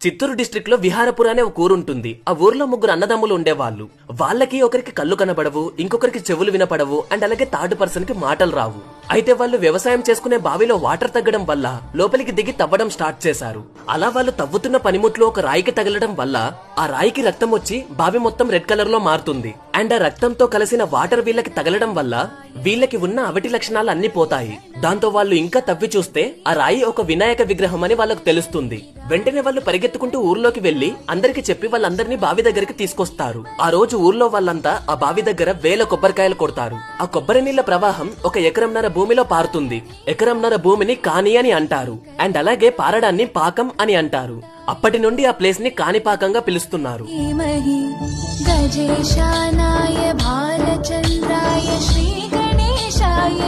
Chittoor district లో విహారపుర అనే ఒక ఊరుంటుంది. ఆ ఊర్లో ముగ్గురు అన్నదమ్ములు ఉండేవాళ్ళు. వాళ్ళకి ఒకరికి కళ్ళు కనబడవు, ఇంకొకరికి చెవులు వినపడవు, అండ్ అలాగే థర్డ్ పర్సన్ కి మాటలు రావు. అయితే వాళ్ళు వ్యవసాయం చేసుకునే బావిలో వాటర్ తగ్గడం వల్ల లోపలికి దిగి తవ్వడం స్టార్ట్ చేశారు. అలా వాళ్ళు తవ్వుతున్న పనిముట్లో ఒక రాయికి తగలడం వల్ల ఆ రాయికి రక్తం వచ్చి బావి మొత్తం రెడ్ కలర్ లో మారుతుంది. అండ్ ఆ రక్తంతో కలిసిన వాటర్ వీళ్ళకి తగలడం వల్ల వీళ్ళకి ఉన్న అవటి లక్షణాలు అన్ని పోతాయి. దాంతో వాళ్ళు ఇంకా తవ్వి చూస్తే ఆ రాయి ఒక వినాయక విగ్రహం అని వాళ్ళకు తెలుస్తుంది. వెంటనే వాళ్ళు పరిగెత్తుకుంటూ ఊర్లోకి వెళ్లి అందరికి చెప్పి వాళ్ళందరినీ బావి దగ్గరికి తీసుకొస్తారు. ఆ రోజు ఊర్లో వాళ్ళంతా ఆ బావి దగ్గర వేల కొబ్బరికాయలు కొడతారు. ఆ కొబ్బరి నీళ్ల ప్రవాహం ఒక ఎకరంన్నర భూమిలో పారుతుంది. ఎకరంన్నర భూమిని కాని అని అంటారు. అండ్ అలాగే పారడాన్ని పాకం అని అంటారు. అప్పటి నుండి ఆ ప్లేస్ ని కాణిపాకంగా పిలుస్తున్నారు. గజేశానాయ భాలచంద్రాయ శ్రీ గణేశాయ